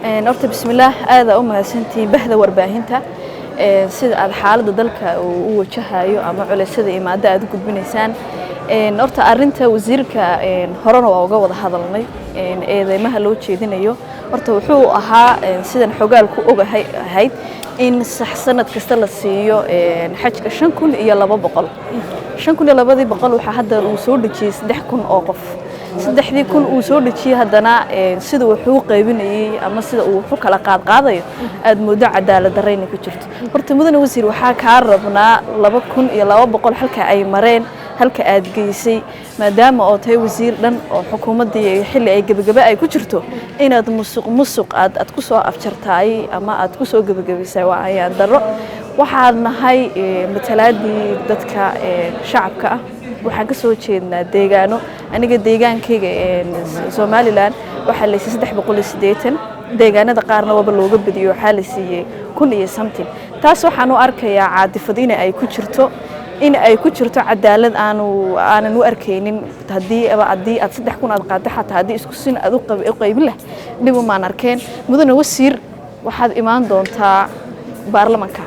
horta bismillaah aad u mahadsantiin bahda warbaahinta sida aad xaaladda dalka u wajahayo ama culeysada imaada aad u gudbinaysaan horta arinta wasiirka horena waa uga wada hadalnay eedeymaha loo jeedinayo horta wuxuu ahaa sidan xogaal ku ogahay in sax sanad kasta la siiyo xajka 5200 5200 waxa hadda uu soo dhajiyay 3000 oo qof 3000 uu soo dhajiyay hadana sida wuxuu qaybinayay ama sida uu wuxuu kala qaadayo aad moodo cadaalad dareen ku jirto horta mudane wasiir waxa ka rabnaa 2200 halka ay mareen halka aad geysay maadaama oo tahay wasiir dhan oo xukuumadii xilli ay gabagaba ay ku jirto inaad musuq aad ku soo afjartay ama aad ku soo gabagabaysay waa ayaan daro waxaan nahay matalaadii dadka shacabka ah waxaan ka soo jeednaa deegaano aniga deegaankayga Soomaaliland waxa la siiyay 380 deegaanada qaarna waba looga badiyo waxa la siiyay 1000 iyo something taas waxaan u arkayaa caadifad ay ku jirto in ay ku jirto cadaalad aanan u arkeynin hadii aad 3000 aad qaado xataa hadii isku sin aad u qaybin lah dib uma arkeen mudane wasiir waxaad imaan doontaa baarlamaanka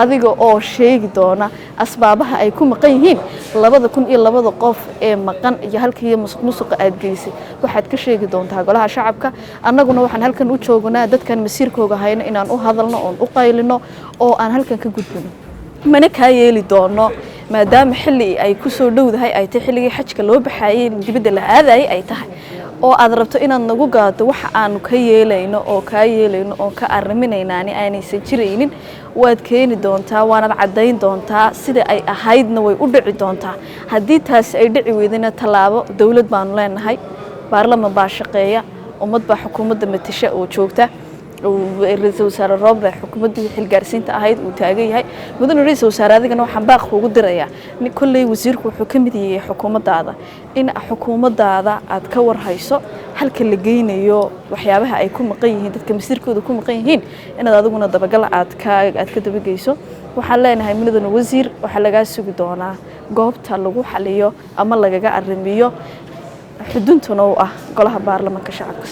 adiga oo sheegi doona asbaabaha ay ku maqan yihiin 2002 qof ee maqan iyo halkii musuq aad geysay waxaad ka sheegi doontaa golaha shacabka annaguna waxaan halkan u joognaa dadkan masiirkooga hayna inaan u hadalno oo u qaylino oo aan halkan ka gudbino mana ka yeeli doono maadaama xilli ay ku soo dhowdahay ay tahay xilligii xajka loo baxayay dibadda la aaday ay tahay oo aad rabto inaad nagu gaado waxa aan ka yeelayno oo ka arriminaynaani aanaysan jireynin waad keeni doontaa waanad cadeyn doontaa sida ay ahaydna way u dhici doontaa hadii taas ay dhici weydina talaabo dawlad baan leenahay baarlamaan baa shaqeeya ummad baa xukuumadda matasha oo joogta ra'iisul wasaare Rooble xukuumadii xilgaarsiinta ahayd uu taagan yahay mudane ra'iisul wasaare adigana waxaan baaq ugu dirayaa in kulli wasiirku wuxuu ka mid yahay xukuumaddaada in xukuumaddaada aad ka warhayso halka la geynayo waxyaabaha ay ku maqan yihiin dadka masiirkooda ku maqan yihiin inaad adiguna dabagal aad ka dabageyso waxaan leenahay mudane wasiir waxa laga sugi doonaa goobta lagu xaliyo ama lagaga arrimiyo xuduntuna oo ah golaha baarlamaanka shacabka